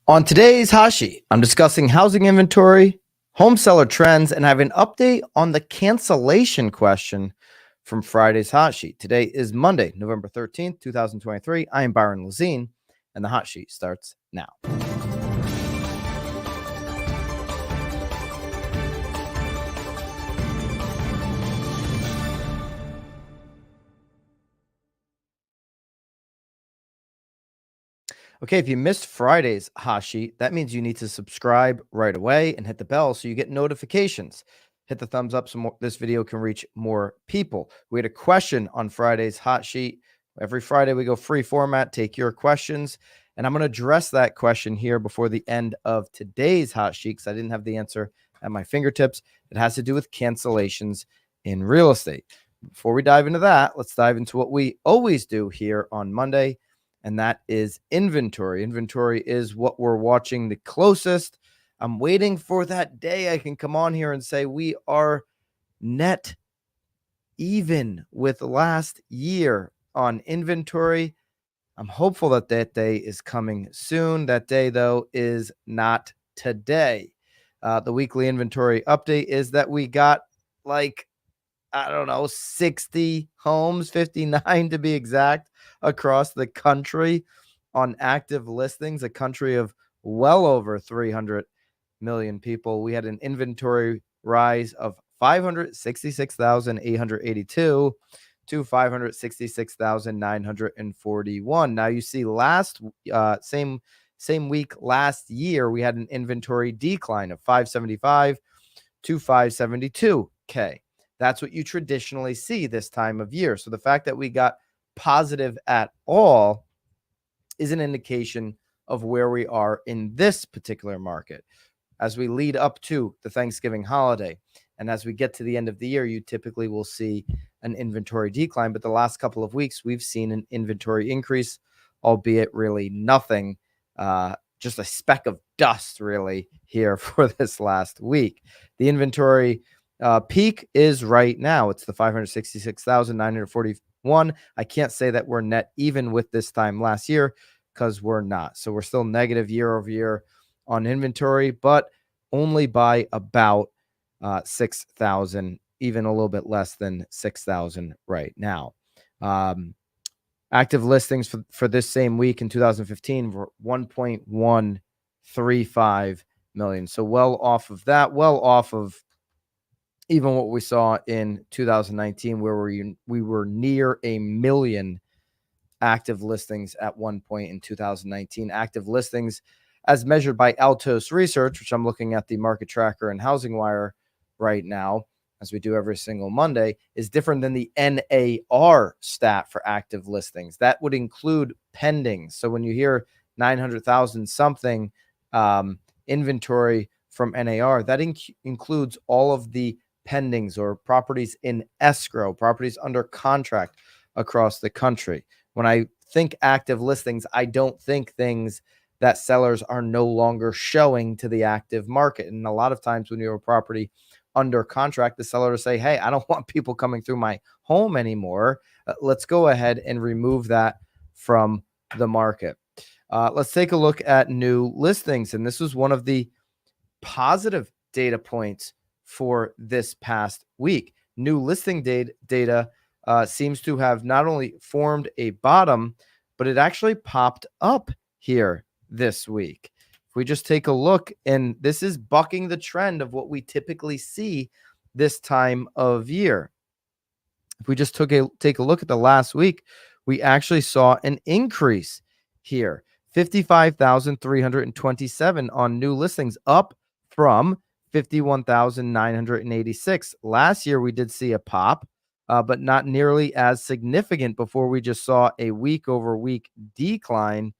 On today's Hashi, I'm discussing housing inventory, home seller trends, and I have an update on the cancellation question from Friday's Hot Sheet. Today is Monday, November 13th, 2023. I am Byron Lazine, and the Hot Sheet starts now. Okay, if you missed Friday's Hot Sheet, that means you need to subscribe right away and hit the bell so you get notifications. Hit the thumbs up so this video can reach more people. We had a question on Friday's Hot Sheet. Every Friday we go free format, take your questions, and I'm going to address that question here before the end of today's Hot Sheet because I didn't have the answer at my fingertips. It has to do with cancellations in real estate. Before we dive into that, let's dive into what we always do here on Monday, and that is inventory. Inventory is what we're watching the closest. I'm waiting for that day I can come on here and say we are net even with last year on inventory. I'm hopeful that that day is coming soon. That day, though, is not today. The weekly inventory update is that we got like, I don't know, 60 homes, 59 to be exact, across the country on active listings, a country of well over 300 million people. We had an inventory rise of 566,882 to 566,941. Now you see same week last year, we had an inventory decline of 575 to 572K. That's what you traditionally see this time of year. So the fact that we got positive at all is an indication of where we are in this particular market. As we lead up to the Thanksgiving holiday, and as we get to the end of the year, you typically will see an inventory decline. But the last couple of weeks, we've seen an inventory increase, albeit really nothing, just a speck of dust really here for this last week. The inventory peak is right now. It's the 566,941. I can't say that we're net even with this time last year because we're not. So we're still negative year over year on inventory, but only by about 6,000, even a little bit less than 6,000 right now. Active listings for this same week in 2015 were 1.135 million. So well off of that, well off of even what we saw in 2019, where we were near a million active listings at one point in 2019. Active listings, as measured by Altos Research, which I'm looking at the market tracker and Housing Wire right now, as we do every single Monday, is different than the NAR stat for active listings. That would include pendings. So when you hear 900,000 something inventory from NAR, that includes all of the pendings or properties in escrow, properties under contract across the country. When I think active listings, I don't think things that sellers are no longer showing to the active market. And a lot of times when you have a property under contract, the seller will say, hey, I don't want people coming through my home anymore. Let's go ahead and remove that from the market. Let's take a look at new listings. And this was one of the positive data points for this past week. New listing data seems to have not only formed a bottom, but it actually popped up here this week. If we just take a look, and this is bucking the trend of what we typically see this time of year. If we just take a look at the last week, we actually saw an increase here, 55,327 on new listings, up from 51,986. Last year, we did see a pop, but not nearly as significant before we just saw a week over week decline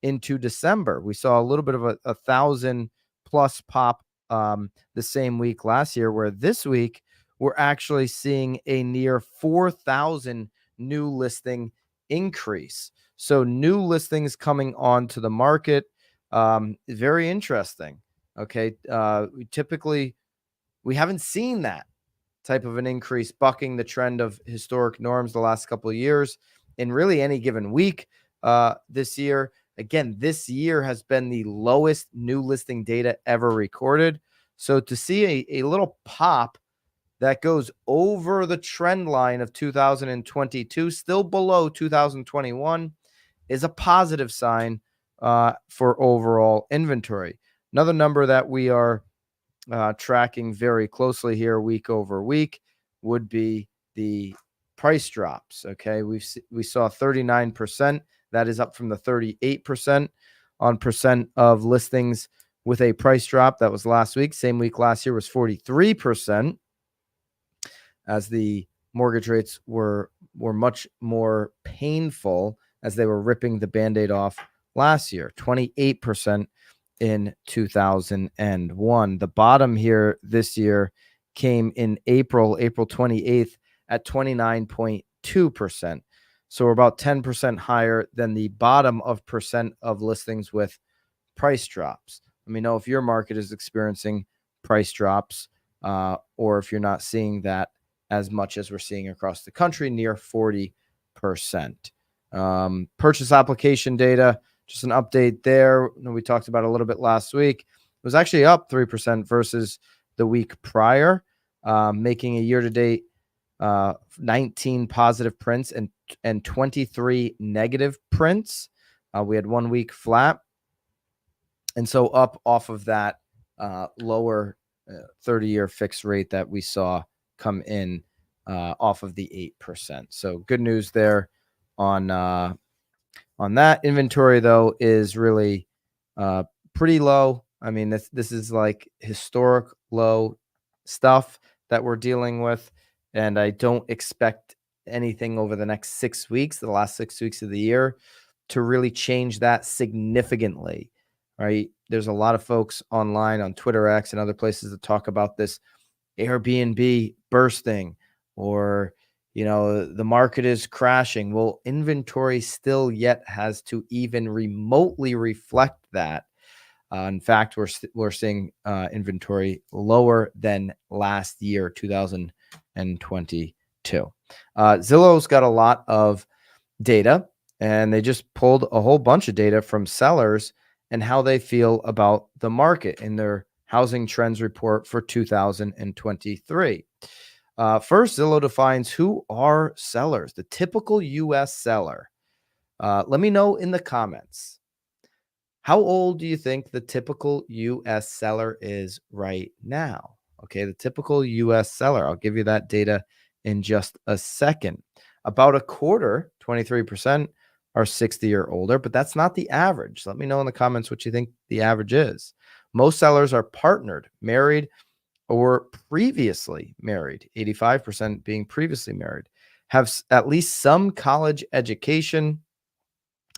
into December. We saw a little bit of a 1,000 plus pop the same week last year, where this week we're actually seeing a near 4,000 new listing increase. So new listings coming onto the market is very interesting. Okay. We haven't seen that type of an increase bucking the trend of historic norms the last couple of years in really any given week this year. Again, this year has been the lowest new listing data ever recorded. So to see a little pop that goes over the trend line of 2022, still below 2021, is a positive sign for overall inventory. Another number that we are tracking very closely here week over week would be the price drops. Okay, we saw 39%. That is up from the 38% on percent of listings with a price drop. That was last week. Same week last year was 43%, as the mortgage rates were much more painful as they were ripping the Band-Aid off last year. 28% in 2001. The bottom here this year came in April 28th at 29.2%. So we're about 10% higher than the bottom of percent of listings with price drops. Let me know if your market is experiencing price drops or if you're not seeing that as much as we're seeing across the country, near 40%. Purchase application data, just an update there. We talked about it a little bit last week. It was actually up 3% versus the week prior, making a year-to-date 19 positive prints and 23 negative prints. We had 1 week flat. And so up off of that lower 30-year fixed rate that we saw come in off of the 8%. So good news there on that. Inventory, though, is really pretty low. I mean, this is like historic low stuff that we're dealing with, and I don't expect anything over the next 6 weeks, the last 6 weeks of the year, to really change that significantly. Right? There's a lot of folks online on Twitter X and other places that talk about this Airbnb bursting, or the market is crashing. Well, inventory still yet has to even remotely reflect that. In fact, we're seeing inventory lower than last year, 2022. Zillow's got a lot of data, and they just pulled a whole bunch of data from sellers and how they feel about the market in their housing trends report for 2023. First, Zillow defines who are sellers, the typical U.S. seller. Let me know in the comments, how old do you think the typical U.S. seller is right now? Okay, the typical U.S. seller. I'll give you that data in just a second. About a quarter, 23%, are 60 or older, but that's not the average. Let me know in the comments what you think the average is. Most sellers are partnered, married, or previously married, 85% being previously married, have at least some college education,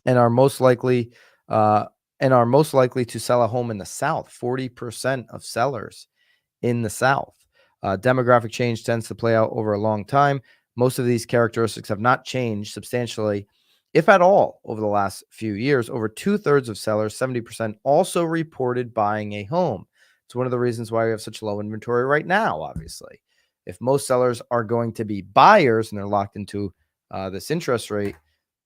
and are most likely to sell a home in the South. 40% of sellers in the South. Demographic change tends to play out over a long time. Most of these characteristics have not changed substantially, if at all, over the last few years. Over 2/3 of sellers, 70%, also reported buying a home. It's one of the reasons why we have such low inventory right now, obviously. If most sellers are going to be buyers and they're locked into this interest rate,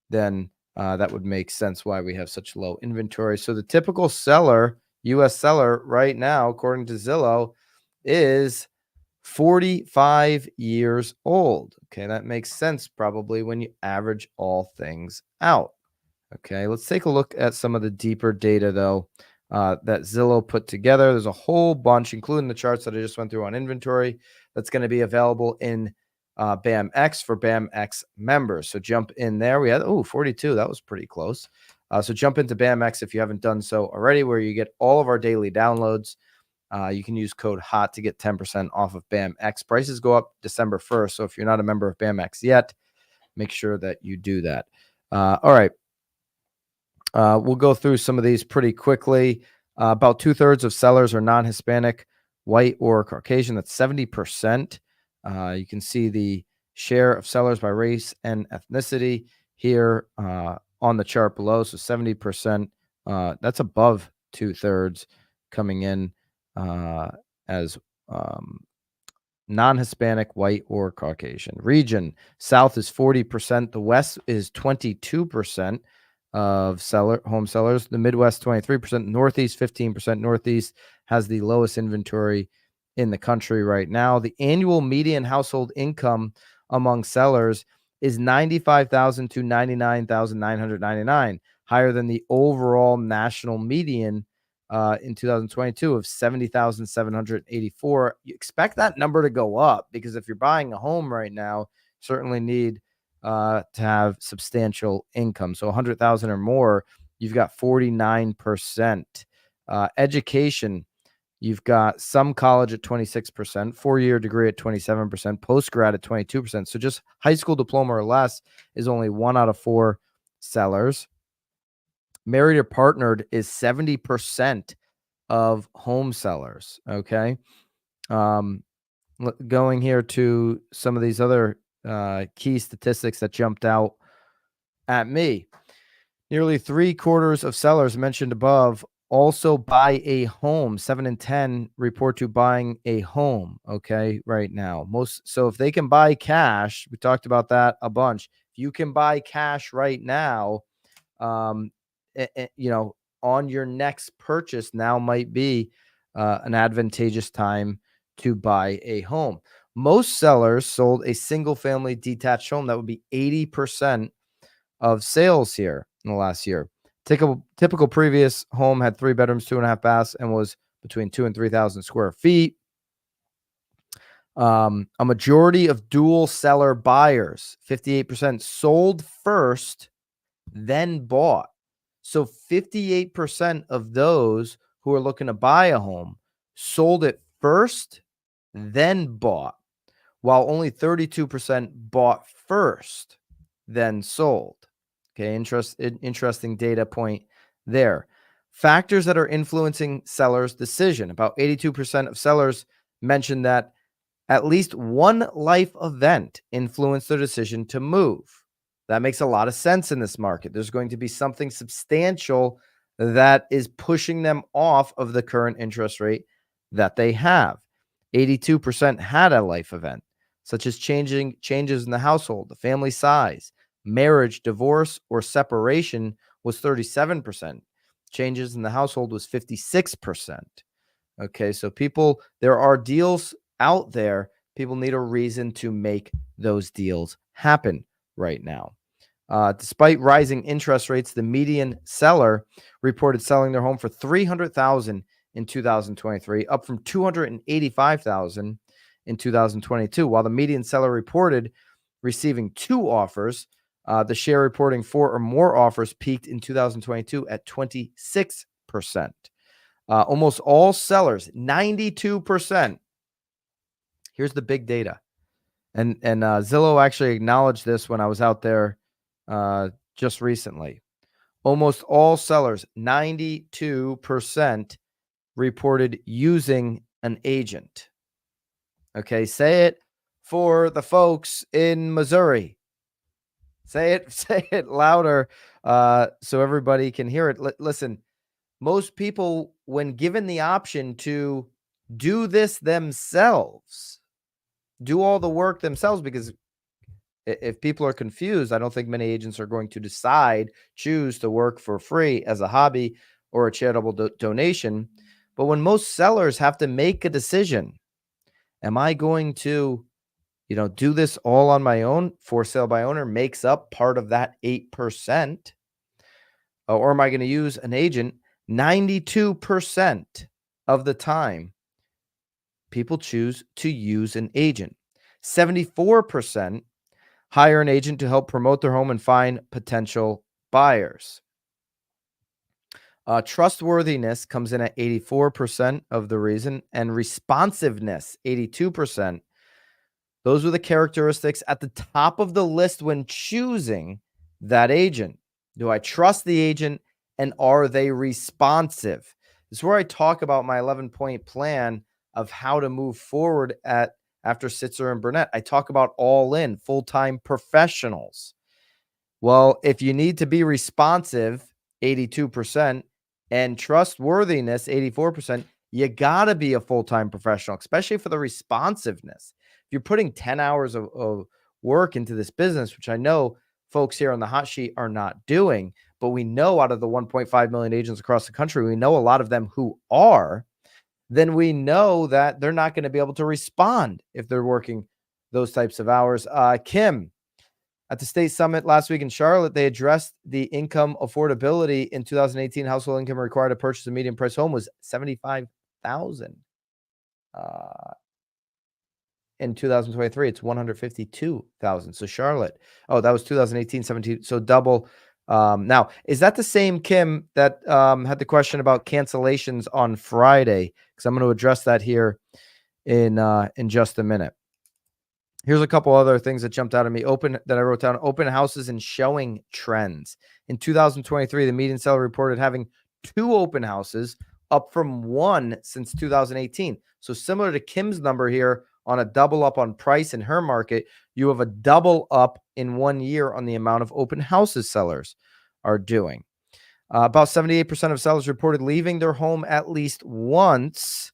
then that would make sense why we have such low inventory. So the typical seller, U.S. seller right now, according to Zillow, is 45 years old. Okay, that makes sense probably when you average all things out. Okay, let's take a look at some of the deeper data, though, that Zillow put together. There's a whole bunch, including the charts that I just went through on inventory, that's going to be available in BAMX for BAMX members. So jump in there. We had 42. That was pretty close. So jump into BAMX if you haven't done so already, where you get all of our daily downloads. You can use code HOT to get 10% off of BAMX. Prices go up December 1st. So if you're not a member of BAMX yet, make sure that you do that. All right. We'll go through some of these pretty quickly. About 2/3 of sellers are non-Hispanic, white, or Caucasian. That's 70%. You can see the share of sellers by race and ethnicity here on the chart below. So 70%, that's above 2/3 coming in as non-Hispanic, white, or Caucasian. Region, South is 40%. The West is 22%. of home sellers. The Midwest, 23%, Northeast, 15%. Northeast has the lowest inventory in the country right now. The annual median household income among sellers is $95,000 to $99,999, higher than the overall national median in 2022 of $70,784. You expect that number to go up because if you're buying a home right now, certainly need to have substantial income. So 100,000 or more, you've got 49%. Education, you've got some college at 26%, 4-year degree at 27%, post-grad at 22%. So just high school diploma or less is only 1 out of 4 sellers. Married or partnered is 70% of home sellers. Okay. Going here to some of these other key statistics that jumped out at me. Nearly 3/4 of sellers mentioned above also buy a home. 7 in 10 report to buying a home. Okay, right now. So if they can buy cash, we talked about that a bunch. If you can buy cash right now, on your next purchase now might be an advantageous time to buy a home. Most sellers sold a single family detached home. That would be 80% of sales here in the last year. Typical previous home had 3 bedrooms, 2.5 baths, and was between 2,000 and 3,000 square feet. A majority of dual seller buyers, 58%, sold first, then bought. So 58% of those who are looking to buy a home sold it first, then bought, while only 32% bought first, then sold. Okay, interesting data point there. Factors that are influencing sellers' decision. About 82% of sellers mentioned that at least one life event influenced their decision to move. That makes a lot of sense in this market. There's going to be something substantial that is pushing them off of the current interest rate that they have. 82% had a life event, such as changes in the household, the family size, marriage, divorce, or separation was 37%. Changes in the household was 56%. Okay, so there are deals out there. People need a reason to make those deals happen right now. Despite rising interest rates, the median seller reported selling their home for $300,000 in 2023, up from $285,000 in 2022. While the median seller reported receiving 2 offers, the share reporting 4 or more offers peaked in 2022 at 26%. Almost all sellers, 92%. Here's the big data. And Zillow actually acknowledged this when I was out there just recently. Almost all sellers, 92%, reported using an agent. Okay, say it for the folks in Missouri. Say it louder so everybody can hear it. Listen, most people, when given the option to do this themselves, do all the work themselves, because if people are confused, I don't think many agents are going to choose to work for free as a hobby or a charitable donation. But when most sellers have to make a decision, am I going to, do this all on my own? For sale by owner makes up part of that 8%. Or am I going to use an agent? 92% of the time, people choose to use an agent. 74% hire an agent to help promote their home and find potential buyers. Trustworthiness comes in at 84% of the reason, and responsiveness, 82%. Those are the characteristics at the top of the list when choosing that agent. Do I trust the agent, and are they responsive? This is where I talk about my 11-point plan of how to move forward after Sitzer and Burnett. I talk about all in, full-time professionals. Well, if you need to be responsive, 82%, and trustworthiness, 84%, you got to be a full-time professional, especially for the responsiveness. If you're putting 10 hours of work into this business, which I know folks here on the hot sheet are not doing. But we know out of the 1.5 million agents across the country, we know a lot of them who are, then we know that they're not going to be able to respond if they're working those types of hours. Kim, at the state summit last week in Charlotte, they addressed the income affordability in 2018. Household income required to purchase a medium price home was $75,000. In 2023, it's 152,000. So Charlotte, that was 2018, 17. So double. Now, is that the same Kim that had the question about cancellations on Friday? Because I'm going to address that here in just a minute. Here's a couple other things that jumped out at me. That I wrote down: open houses and showing trends. In 2023, the median seller reported having 2 open houses, up from 1 since 2018. So similar to Kim's number here on a double up on price in her market, you have a double up in 1 year on the amount of open houses sellers are doing. About 78% of sellers reported leaving their home at least once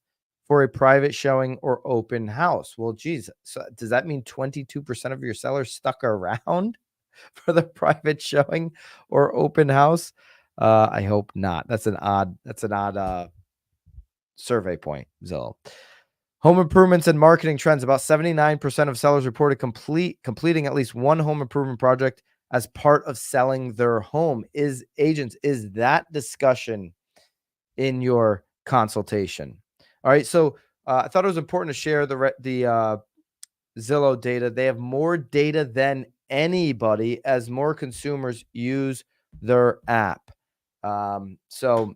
for a private showing or open house. Well, geez, so does that mean 22% of your sellers stuck around for the private showing or open house? I hope not. That's an odd survey point, Zillow. Home improvements and marketing trends. About 79% of sellers reported completing at least one home improvement project as part of selling their home. Is that discussion in your consultation? All right. So I thought it was important to share the Zillow data. They have more data than anybody as more consumers use their app. So I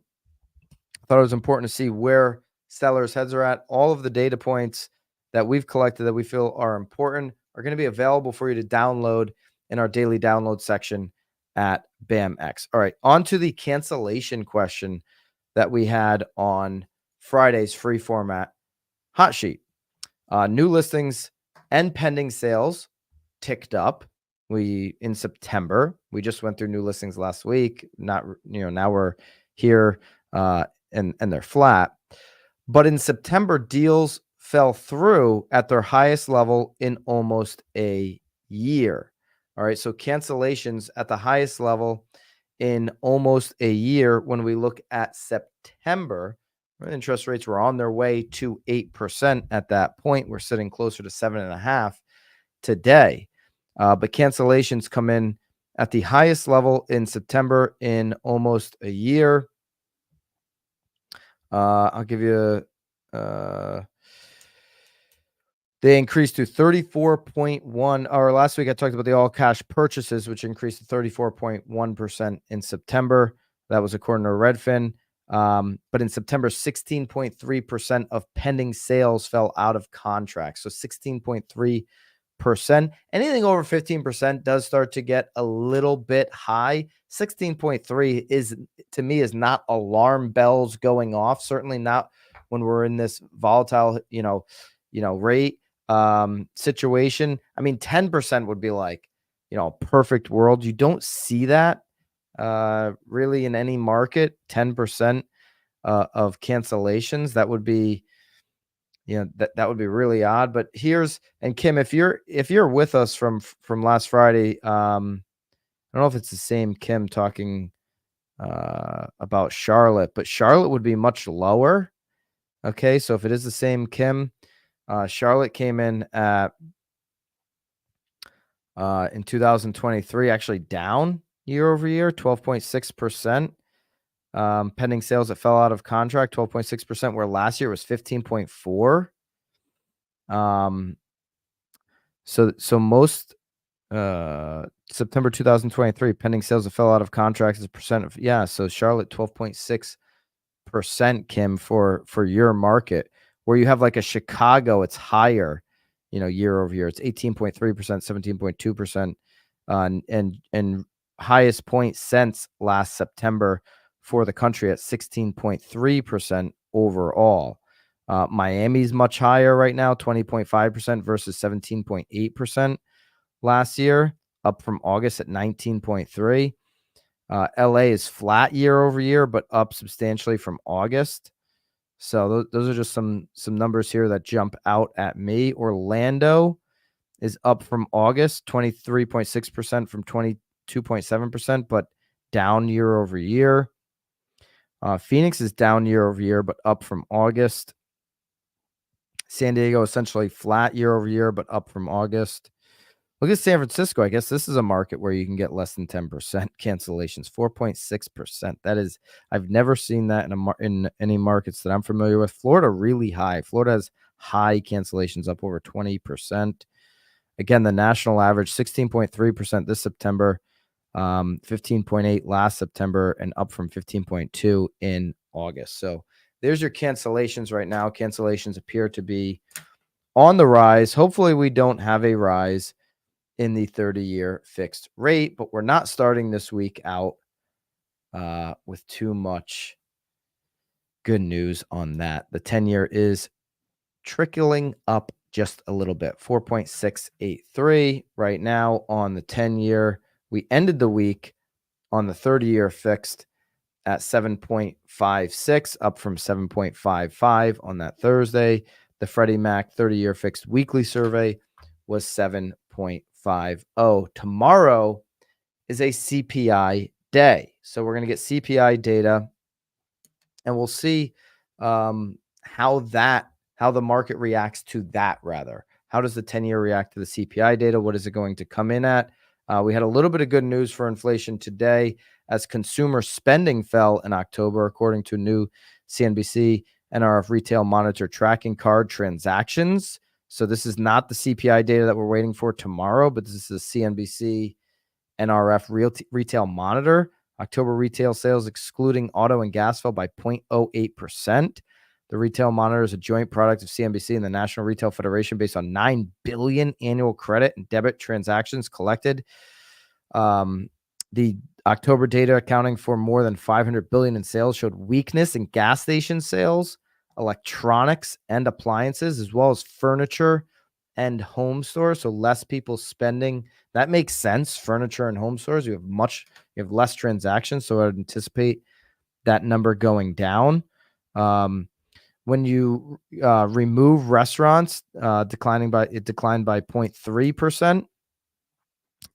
thought it was important to see where sellers' heads are at. All of the data points that we've collected that we feel are important are going to be available for you to download in our daily download section at BAMX. All right, on to the cancellation question that we had on Friday's free format hot sheet. New listings and pending sales ticked up. In September, we just went through new listings last week. Now we're here and they're flat. But in September, deals fell through at their highest level in almost a year. All right, so cancellations at the highest level in almost a year. When we look at September, interest rates were on their way to 8% at that point. We're sitting closer to 7.5% today. But cancellations come in at the highest level in September in almost a year. I'll give you they increased to 34.1. Or last week I talked about the all cash purchases, which increased to 34.1% in September. That was according to Redfin. But in September, 16.3% of pending sales fell out of contract. So 16.3%. Anything over 15% does start to get a little bit high. 16.3 is, to me, is not alarm bells going off. Certainly not when we're in this volatile, rate situation. I mean, 10% would be like, a perfect world. You don't see that really in any market. 10% of cancellations. That would be, that would be really odd. But Kim, if you're with us from last Friday, I don't know if it's the same Kim talking about Charlotte, but Charlotte would be much lower. Okay, so if it is the same Kim, Charlotte came in at in 2023 actually down year over year, 12.6%. Pending sales that fell out of contract, 12.6%, where last year was 15.4%. So most September 2023 pending sales that fell out of contract as a percent of, so Charlotte 12.6%, Kim, for your market, where you have like a Chicago, it's higher, year over year. It's 18.3%, 17.2%, and highest point since last September for the country at 16.3% overall. Miami's much higher right now, 20.5% versus 17.8% last year, up from August at 19.3%. LA is flat year over year, but up substantially from August. So those are just some numbers here that jump out at me. Orlando is up from August, 23.6% from 2.7%, but down year over year. Phoenix is down year over year, but up from August. San Diego essentially flat year over year, but up from August. Look at San Francisco. I guess this is a market where you can get less than 10% cancellations, 4.6%. That is, I've never seen that in any markets that I'm familiar with. Florida, really high. Florida has high cancellations, up over 20%. Again, the national average, 16.3% this September, 15.8 last September, and up from 15.2 in August. So there's your cancellations right now. Cancellations appear to be on the rise. Hopefully we don't have a rise in the 30-year fixed rate, but we're not starting this week out with too much good news on that. The 10-year is trickling up just a little bit, 4.683 right now on the 10-year. We ended the week on the 30-year fixed at 7.56, up from 7.55 on that Thursday. The Freddie Mac 30-year fixed weekly survey was 7.50. Tomorrow is a CPI day. So we're going to get CPI data, and we'll see how the market reacts to that, rather. How does the 10-year react to the CPI data? What is it going to come in at? We had a little bit of good news for inflation today as consumer spending fell in October, according to new CNBC NRF retail monitor tracking card transactions. So this is not the CPI data that we're waiting for tomorrow, but this is the CNBC NRF retail monitor. October retail sales, excluding auto and gas, fell by 0.08%. The retail monitor is a joint product of CNBC and the National Retail Federation based on 9 billion annual credit and debit transactions collected. The October data, accounting for more than 500 billion in sales, showed weakness in gas station sales, electronics and appliances, as well as furniture and home stores. So less people spending. That makes sense. Furniture and home stores, you have less transactions. So I would anticipate that number going down. When you remove restaurants, declined by 0.3%.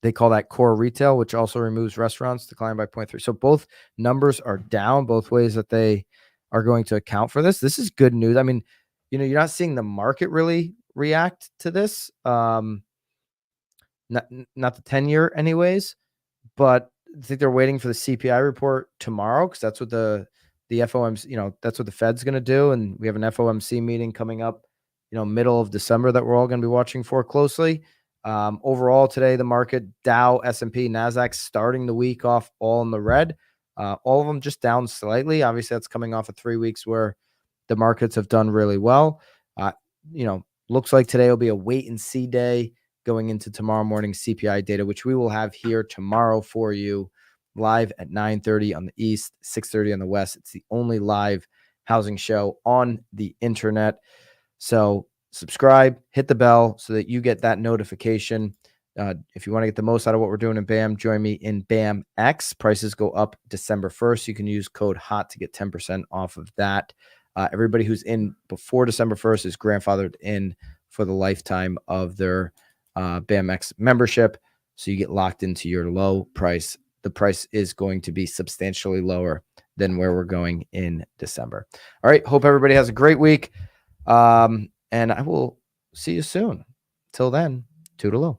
They call that core retail, which also removes restaurants, declined by 0.3. So both numbers are down, both ways that they are going to account for this. This is good news. I mean, you're not seeing the market really react to this. Not the 10-year anyways, but I think they're waiting for the CPI report tomorrow, because that's what the FOMC, that's what the Fed's going to do. And we have an FOMC meeting coming up, middle of December, that we're all going to be watching for closely. Overall today, the market, Dow, S&P, NASDAQ, starting the week off all in the red. All of them just down slightly. Obviously, that's coming off of 3 weeks where the markets have done really well. Looks like today will be a wait and see day going into tomorrow morning CPI data, which we will have here tomorrow for you live at 9:30 on the East, 6:30 on the West. It's the only live housing show on the internet. So subscribe, hit the bell so that you get that notification. If you want to get the most out of what we're doing in BAM, join me in BAM X. Prices go up December 1st. You can use code HOT to get 10% off of that. Everybody who's in before December 1st is grandfathered in for the lifetime of their BAM X membership. So you get locked into your low price. The price is going to be substantially lower than where we're going in December. All right. Hope everybody has a great week. And I will see you soon. Till then, toodaloo.